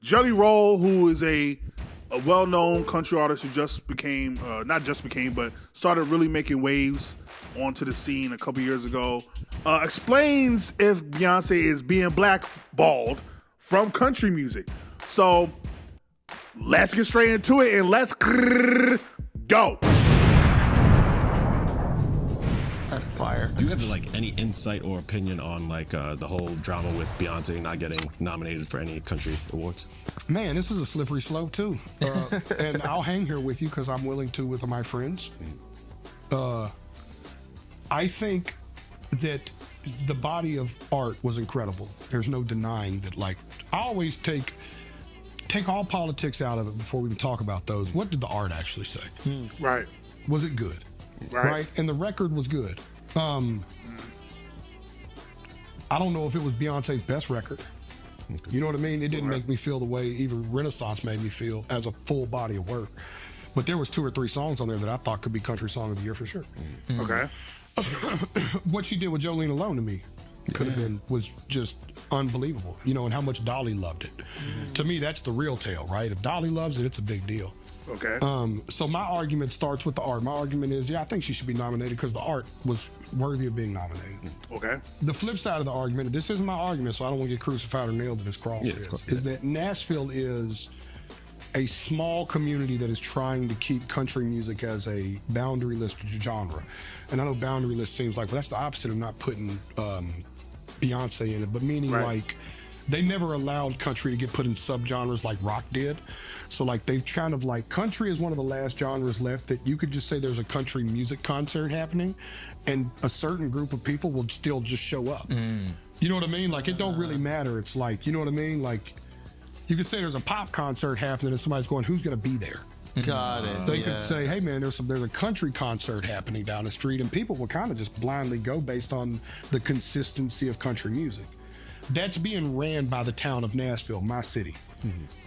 Jelly Roll, who is a well-known country artist who just became, but started really making waves onto the scene a couple years ago, explains if Beyonce is being blackballed from country music. So let's get straight into it and let's go. That's fire. Do you have like any insight or opinion on like the whole drama with Beyonce not getting nominated for any country awards? Man, this is a slippery slope too. And I'll hang here with you because I'm willing to with my friends. I think that the body of art was incredible. There's no denying that. Like, I always take all politics out of it before we even talk about those. What did the art actually say? Right. Was it good? Right. And the record was good. I don't know if it was Beyonce's best record. You know what I mean? It didn't make me feel the way even Renaissance made me feel as a full body of work. But there was 2 or 3 songs on there that I thought could be country song of the year for sure. Okay. What she did with Jolene Alone to me was just unbelievable. You know, and how much Dolly loved it. To me, that's the real tale, right? If Dolly loves it, it's a big deal. Okay. So my argument starts with the art. My argument is, I think she should be nominated because the art was worthy of being nominated. Okay. The flip side of the argument, this isn't my argument, so I don't want to get crucified or nailed to this cross, is that Nashville is a small community that is trying to keep country music as a boundaryless genre. And I know boundaryless seems like, well, that's the opposite of not putting Beyonce in it, but meaning like they never allowed country to get put in subgenres like rock did. So like they've kind of like, country is one of the last genres left that you could just say there's a country music concert happening and a certain group of people will still just show up. You know what I mean? Like it don't really matter. It's like, you know what I mean? Like you could say there's a pop concert happening and somebody's going, who's going to be there? Got it. They could say, hey man, there's a country concert happening down the street, and people will kind of just blindly go based on the consistency of country music. That's being ran by the town of Nashville, my city,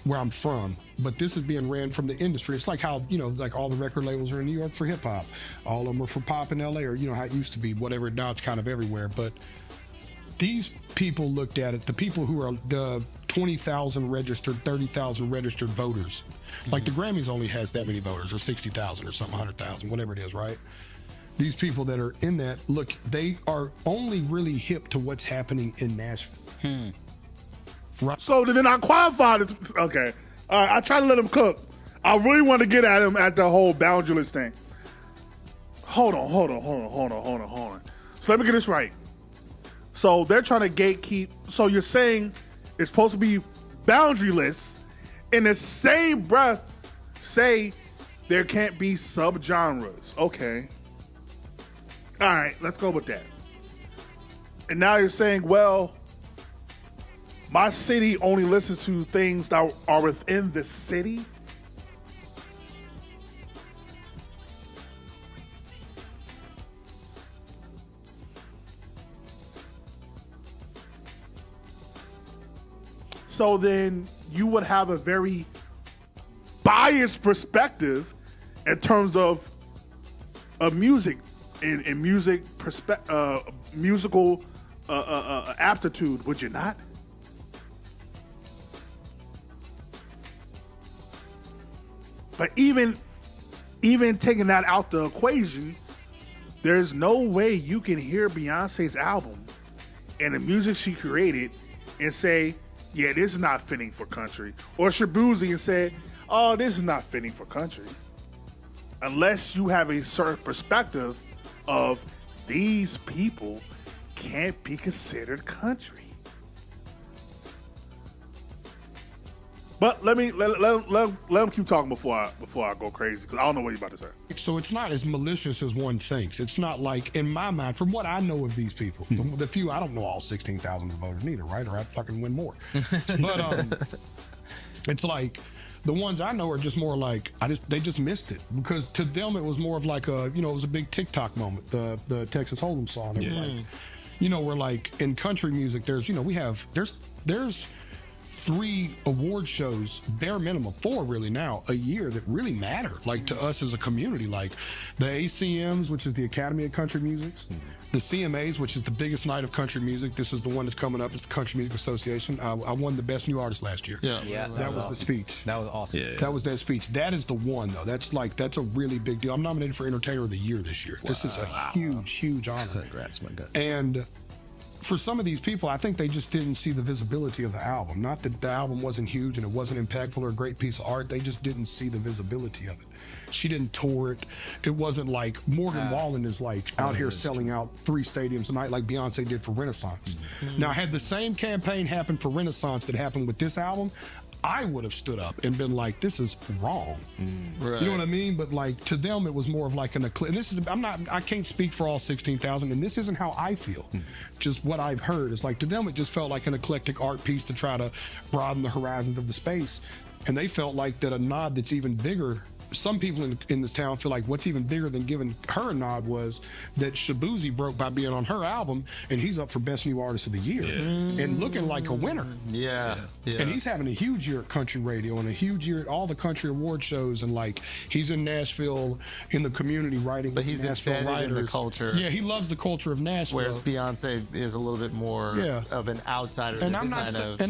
where I'm from. But this is being ran from the industry. It's like how, you know, like all the record labels are in New York for hip hop. All of them are for pop in LA, or, you know, how it used to be, whatever. Now it's kind of everywhere. But these people looked at it, the people who are the 20,000 registered, 30,000 registered voters. Like the Grammys only has that many voters, or 60,000 or something, 100,000, whatever it is, right? These people that are in that, look, they are only really hip to what's happening in Nashville. Right. So they're not qualified. Okay. All right. I try to let him cook. I really want to get at him at the whole boundaryless thing. Hold on. So let me get this right. So they're trying to gatekeep. So you're saying it's supposed to be boundaryless, in the same breath say there can't be subgenres. Okay. All right, let's go with that. And now you're saying, well, my city only listens to things that are within the city? So then you would have a very biased perspective in terms of music and musical aptitude, would you not? But even taking that out the equation, there's no way you can hear Beyonce's album and the music she created and say, yeah, this is not fitting for country. Or Shabuzi and say, oh, this is not fitting for country. Unless you have a certain perspective of these people can't be considered country. But let him keep talking before I go crazy, because I don't know what you're about to say. So it's not as malicious as one thinks. It's not like, in my mind, from what I know of these people, the few, I don't know all 16,000 voters neither, right? Or I'd fucking win more. But it's like, the ones I know are just more like, they just missed it. Because to them, it was more of like it was a big TikTok moment, the Texas Hold'em song. Like, where like, in country music, there's 3 award shows, bare minimum 4 really now, a year that really matter, like to us as a community, like the ACMs, which is the Academy of Country Music, the CMAs, which is the biggest night of country music. This is the one that's coming up. It's the Country Music Association. I won the Best New Artist last year. Yeah. That was the speech. That was awesome. Yeah. That was that speech. That is the one, though. That's a really big deal. I'm nominated for Entertainer of the Year this year. This is a huge honor. Congrats, my guy. And for some of these people, I think they just didn't see the visibility of the album. Not that the album wasn't huge and it wasn't impactful or a great piece of art. They just didn't see the visibility of it. She didn't tour it. It wasn't like Morgan Wallen is like out here selling out 3 stadiums a night like Beyonce did for Renaissance. Now, had the same campaign happened for Renaissance that happened with this album, I would have stood up and been like, this is wrong. Right. You know what I mean? But like to them, it was more of like and this is, I can't speak for all 16,000, and this isn't how I feel. Just what I've heard is like to them, it just felt like an eclectic art piece to try to broaden the horizons of the space. And they felt like that a nod that's even bigger. Some people in this town feel like what's even bigger than giving her a nod was that Shabuzi broke by being on her album, and he's up for Best New Artist of the Year and looking like a winner. Yeah. And he's having a huge year at country radio and a huge year at all the country award shows, and like he's in Nashville in the community writing. But he's Nashville embedded in writers. the culture. Yeah, he loves the culture of Nashville. Whereas Beyonce is a little bit more of an outsider. And that's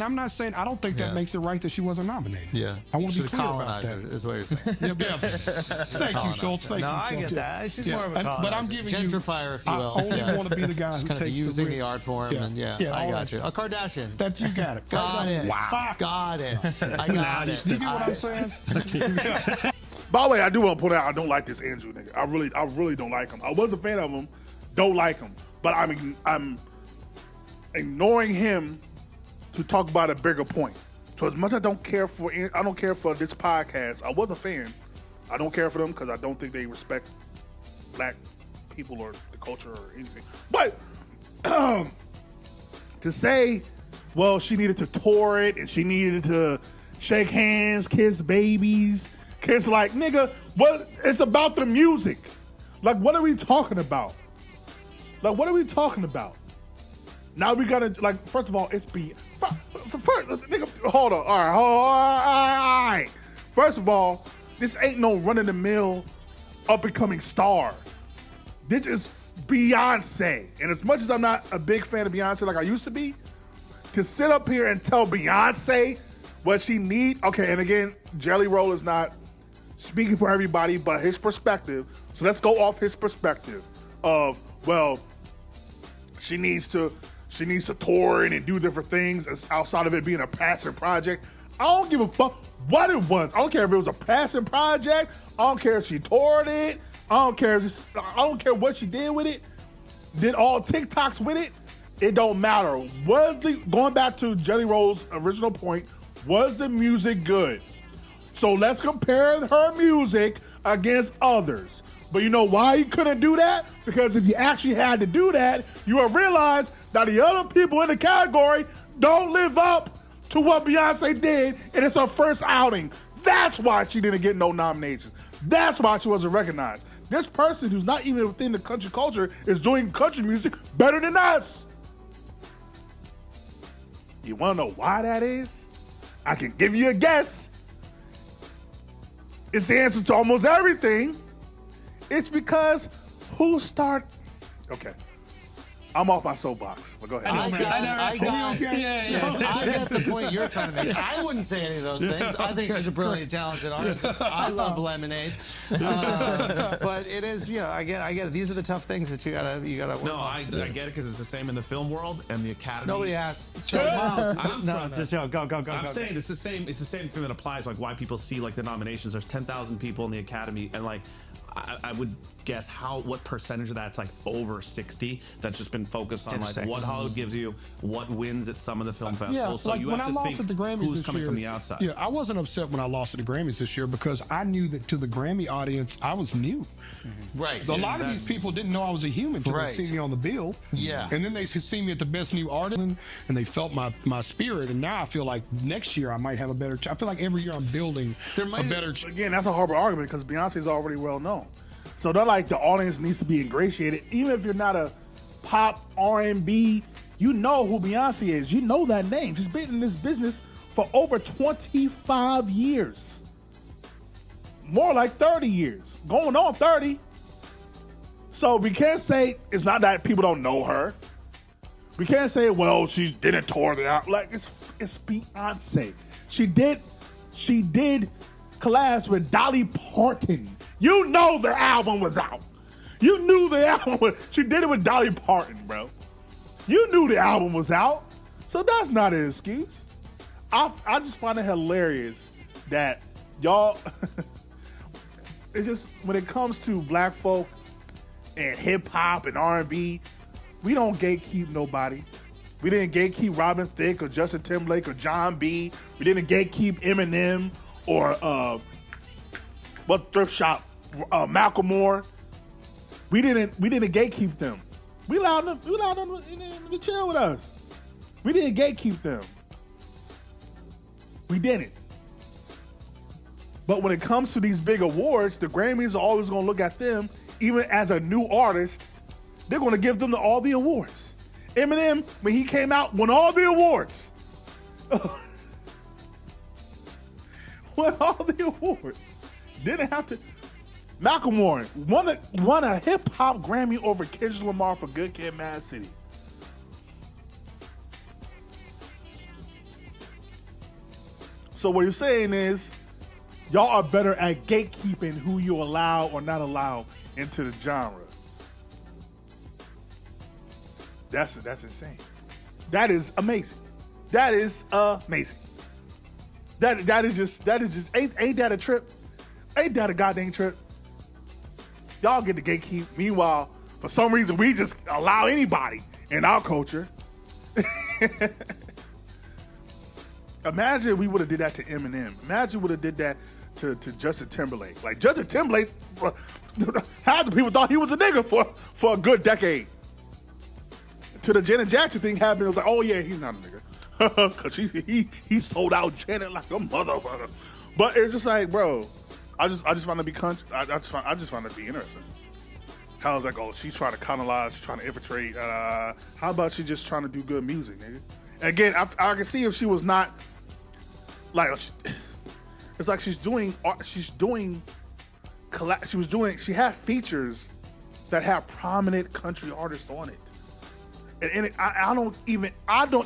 I'm not saying I don't think that makes it right that she wasn't nominated. Yeah. I want to She's be a clear about colonizer, that. is what you're saying. Thank you, Schultz. Thank No, you, I Schultz. get that. She's more of a But I'm colonizer. giving Gentrifier, if you will. I only want to be the guy Just who kind of takes using the the art form. Yeah. And Yeah, I all got that you. shit. A Kardashian. That you got it. Got it. Wow. Got it. I got it. You get what I'm saying? By the way, I do want to point out I don't like this Andrew nigga. I really don't like him. I was a fan of him, don't like him, but I'm ignoring him to talk about a bigger point. So as much as I don't care for this podcast, I was a fan. I don't care for them because I don't think they respect black people or the culture or anything. But to say, well, she needed to tour it and she needed to shake hands, kiss babies, kiss like, nigga, what? It's about the music. Like, what are we talking about? Like, what are we talking about? Now we gotta, like, first of all, it's nigga, hold on, all right. First of all, this ain't no run-of-the-mill up-and-coming star. This is Beyonce. And as much as I'm not a big fan of Beyonce like I used to be, to sit up here and tell Beyonce what she need, okay, and again, Jelly Roll is not speaking for everybody, but his perspective. So let's go off his perspective of, well, she needs to tour and do different things outside of it being a passion project. I don't give a fuck what it was. I don't care if it was a passion project. I don't care if she toured it. I don't care what she did with it. Did all TikToks with it. It don't matter. Going back to Jelly Roll's original point, was the music good? So let's compare her music against others. But you know why you couldn't do that? Because if you actually had to do that, you would realize that the other people in the category don't live up to what Beyonce did, and it's her first outing. That's why she didn't get no nominations. That's why she wasn't recognized. This person who's not even within the country culture is doing country music better than us. You want to know why that is? I can give you a guess. It's the answer to almost everything. It's because okay. I'm off my soapbox, but go ahead. I get the point you're trying to make. I wouldn't say any of those things. I think she's a brilliant, talented artist. I love Lemonade, but it is, I get it. These are the tough things that you gotta. No, I get it because it's the same in the film world and the Academy. Nobody asked. Just go. I'm saying it's the same. It's the same thing that applies. Like why people see like the nominations. There's 10,000 people in the Academy, and like I would guess what percentage of that's like over 60 that's just been focused on like what Hollywood gives you, what wins at some of the film festivals. So like you when have I to lost think at the Grammys who's this coming year, from the outside. Yeah, I wasn't upset when I lost at the Grammys this year because I knew that to the Grammy audience, I was new. Right. So a lot of these people didn't know I was a human until they see me on the bill. Yeah. And then they see me at the Best New Artist, and they felt my spirit. And now I feel like next year I might have a better. I feel like every year I'm building a better. Again, that's a horrible argument because Beyonce's already well known. So they're like the audience needs to be ingratiated. Even if you're not a pop R&B, you know who Beyonce is. You know that name. She's been in this business for over 25 years. More like 30 years. Going on 30. So we can't say it's not that people don't know her. We can't say, well, she didn't tour the out. Like, it's Beyonce. She did collabs with Dolly Parton. You know the album was out. You knew the album was, she did it with Dolly Parton, bro. You knew the album was out. So that's not an excuse. I just find it hilarious that y'all, it's just, when it comes to black folk and hip hop and R&B, we don't gatekeep nobody. We didn't gatekeep Robin Thicke or Justin Timberlake or John B. We didn't gatekeep Eminem or Thrift Shop, Malcolm Moore. We didn't gatekeep them. We allowed them to chill with us. We didn't gatekeep them. We didn't. But when it comes to these big awards, the Grammys are always going to look at them, even as a new artist, they're going to give them all the awards. Eminem, when he came out, won all the awards. Won all the awards. Didn't have to. Malcolm Warren won a hip hop Grammy over Kendrick Lamar for Good Kid, Mad City. So what you're saying is, y'all are better at gatekeeping who you allow or not allow into the genre. That's insane. That is amazing. That is amazing. That is just ain't that a trip? Ain't that a goddamn trip? Y'all get the gatekeep. Meanwhile, for some reason, we just allow anybody in our culture. Imagine we would have did that to Eminem. Imagine we would have did that to Justin Timberlake. Like Justin Timberlake, half the people thought he was a nigga for a good decade. To the Janet Jackson thing happened, it was like, oh yeah, he's not a nigga. Cause he sold out Janet like a motherfucker. But it's just like, bro, I just find it to be I just find it to be interesting. How it's like, oh, she's trying to colonize, she's trying to infiltrate. How about she just trying to do good music, nigga? And again, I can see if she was not like, it's like she had features that had prominent country artists on it. And I don't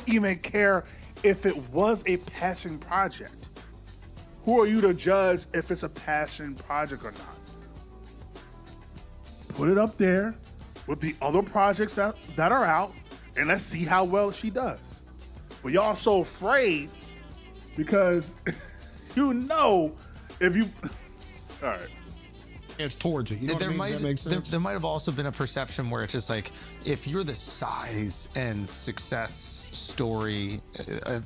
even care if it was a passion project. Who are you to judge if it's a passion project or not? Put it up there with the other projects that are out, and let's see how well she does. But y'all so afraid because you know if you, all right. It's towards it. You know what I mean? That makes sense. There might have also been a perception where it's just like, if you're the size and success story,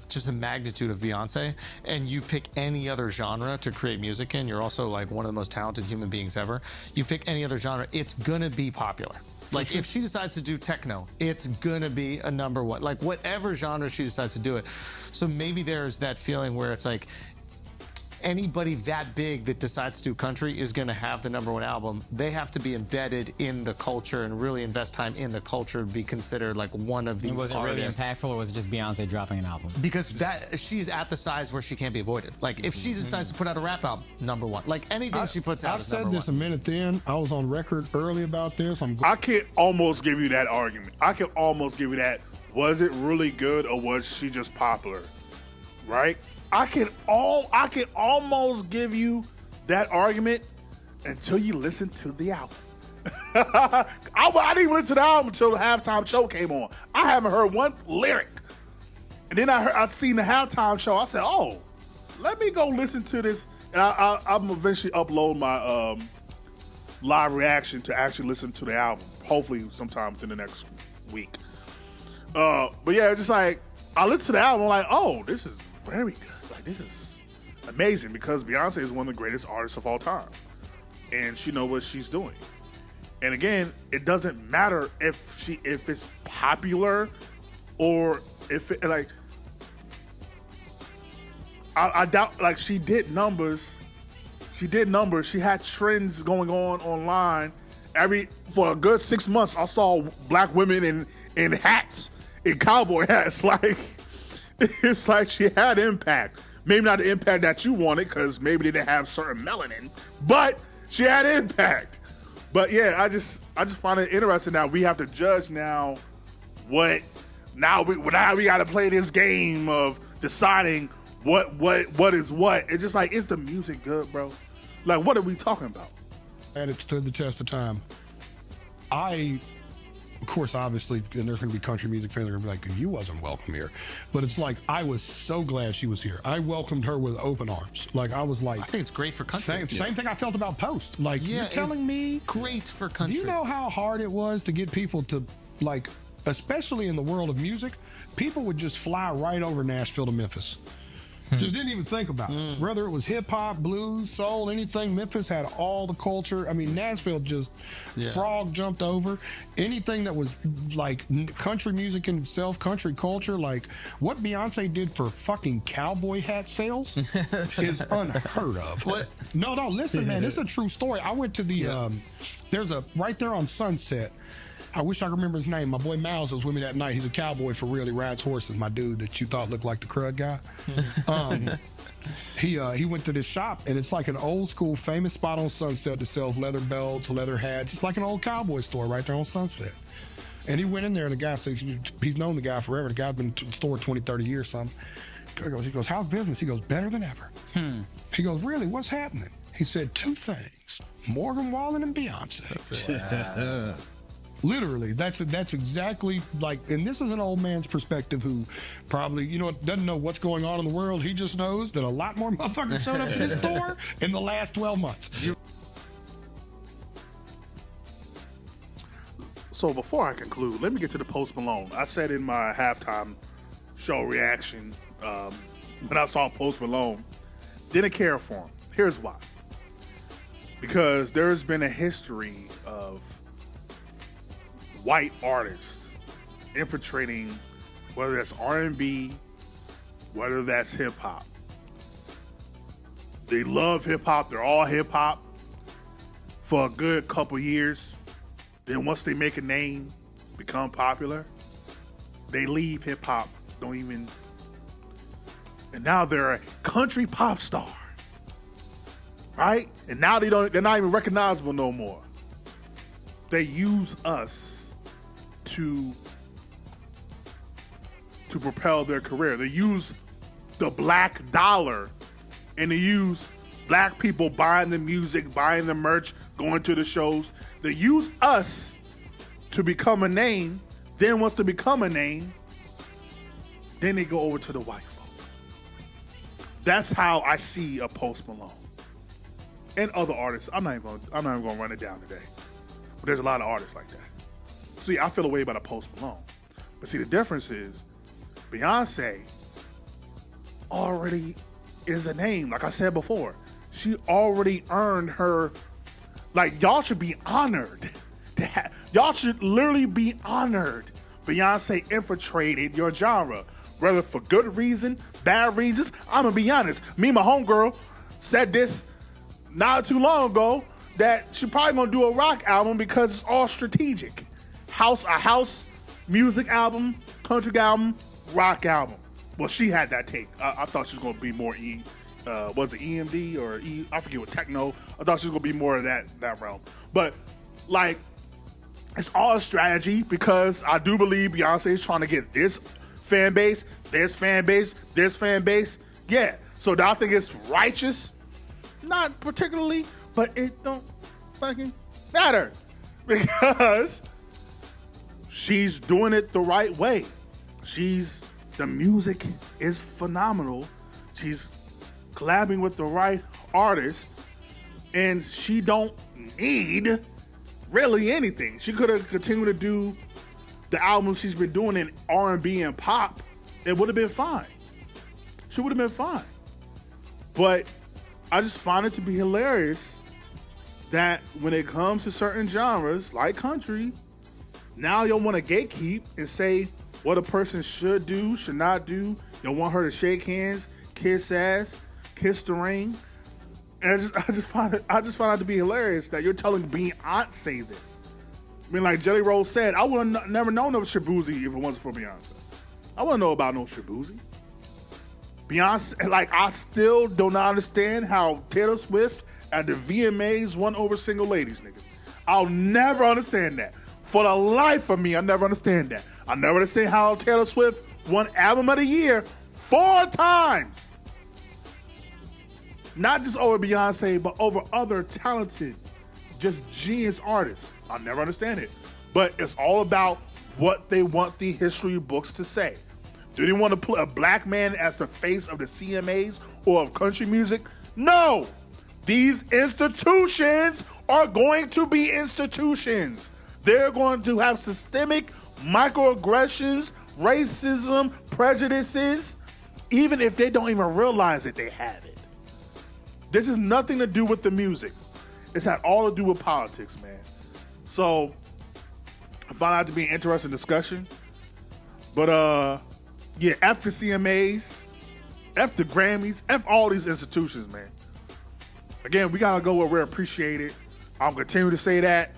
just the magnitude of Beyonce, and you pick any other genre to create music in, you're also like one of the most talented human beings ever. You pick any other genre, it's gonna be popular. Like if she decides to do techno, it's gonna be a number one. Like whatever genre she decides to do it. So maybe there's that feeling where it's like, anybody that big that decides to do country is going to have the number one album. They have to be embedded in the culture and really invest time in the culture to be considered like one of these artists. Was it really impactful, or was it just Beyonce dropping an album? Because she's at the size where she can't be avoided. Like if she decides to put out a rap album, number one. Like anything she puts out is number one. I've said this a minute in. I was on record early about this. I can almost give you that argument. I can almost give you that. Was it really good or was she just popular? Right? I can almost give you that argument until you listen to the album. I didn't even listen to the album until the halftime show came on. I haven't heard one lyric. And then I seen the halftime show. I said, oh, let me go listen to this. And I'm eventually upload my live reaction to actually listen to the album. Hopefully sometime within the next week. But yeah, it's just like, I listened to the album, I'm like, oh, this is very good. Like, this is amazing because Beyonce is one of the greatest artists of all time. And she knows what she's doing. And again, it doesn't matter if it's popular or if it, like, I doubt, like, she did numbers. She had trends going on online. For a good 6 months, I saw black women in hats, in cowboy hats. Like, it's like she had impact. Maybe not the impact that you wanted, because maybe they didn't have certain melanin, but she had impact. But yeah, I just find it interesting that we have to judge now. Now we got to play this game of deciding what is what. It's just like, is the music good, bro? Like, what are we talking about? And it stood the test of time. Of course, obviously, and there's going to be country music fans that are going to be like, you wasn't welcome here. But it's like, I was so glad she was here. I welcomed her with open arms. Like, I was like... I think it's great for country. Same thing I felt about Post. Like, you're telling me... Great for country. Do you know how hard it was to get people to, like, especially in the world of music, people would just fly right over Nashville to Memphis. Just didn't even think about it. Whether it was hip hop, blues, soul, anything, Memphis had all the culture. I mean, Nashville just frog jumped over anything that was like country music in itself, country culture. Like what Beyonce did for fucking cowboy hat sales is unheard of. What? No, listen, man, it's a true story. I went to the there's a right there on Sunset. I wish I could remember his name. My boy Miles was with me that night. He's a cowboy for real. He rides horses. My dude that you thought looked like the crud guy. He went to this shop, and it's like an old school famous spot on Sunset that sells leather belts, leather hats. It's like an old cowboy store right there on Sunset. And he went in there, and the guy said, he's known the guy forever. The guy's been to the store 20, 30 years, something. He goes, how's business? He goes, better than ever. He goes, really, what's happening? He said, 2 things, Morgan Wallen and Beyonce. That's it. Literally, that's exactly like, and this is an old man's perspective who probably, doesn't know what's going on in the world. He just knows that a lot more motherfuckers showed up to his store in the last 12 months. So before I conclude, let me get to the Post Malone. I said in my halftime show reaction when I saw Post Malone, didn't care for him. Here's why. Because there's been a history of white artists infiltrating, whether that's R&B, whether that's hip hop. They love hip hop. They're all hip hop for a good couple years. Then once they make a name, become popular, they leave hip hop. And now they're a country pop star, right? And now they're not even recognizable no more. They use us to propel their career. They use the black dollar, and they use black people buying the music, buying the merch, going to the shows. They use us to become a name. Then once they become a name, then they go over to the white folk. That's how I see a Post Malone and other artists. I'm not even gonna run it down today, but there's a lot of artists like that. See, I feel a way about a Post Malone. But see, the difference is Beyonce already is a name. Like I said before, she already earned her, like, y'all should be honored. Y'all should literally be honored. Beyonce infiltrated your genre, whether for good reason, bad reasons. I'm going to be honest. Me and my homegirl said this not too long ago, that she probably going to do a rock album because it's all strategic. A house music album, country album, rock album. Well, she had that take. I thought she was going to be more was it EMD or I forget what, techno. I thought she was going to be more of that realm. But like, it's all a strategy, because I do believe Beyonce is trying to get this fan base, this fan base, this fan base. Yeah. So do I think it's righteous? Not particularly, but it don't fucking matter, because she's doing it the right way. The music is phenomenal. She's collabing with the right artist, and she don't need really anything. She could have continued to do the albums she's been doing in R&B and pop. It would have been fine. She would have been fine. But I just find it to be hilarious that when it comes to certain genres like country, now you'll want to gatekeep and say what a person should do, should not do. You'll want her to shake hands, kiss ass, kiss the ring. And I just find it to be hilarious that you're telling Beyonce this. I mean, like Jelly Roll said, I would have never known of Shabuzi if it wasn't for Beyonce. I wouldn't know about no Shabuzi. Beyonce, like, I still do not understand how Taylor Swift at the VMAs won over Single Ladies, nigga. I'll never understand that. For the life of me, I never understand that. I never understand how Taylor Swift won Album of the Year 4 times. Not just over Beyonce, but over other talented, just genius artists. I'll never understand it. But it's all about what they want the history books to say. Do they want to put a black man as the face of the CMAs or of country music? No! These institutions are going to be institutions. They're going to have systemic microaggressions, racism, prejudices, even if they don't even realize that they have it. This has nothing to do with the music. It's had all to do with politics, man. So, I found out to be an interesting discussion. But, yeah, F the CMAs, F the Grammys, F all these institutions, man. Again, we gotta go where we're appreciated. I'll continue to say that.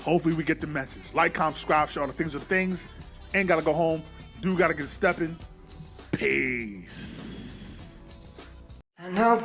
Hopefully we get the message. Like, comment, subscribe, share all the things are the things. Ain't gotta go home. Dude gotta get stepping. Peace. I know.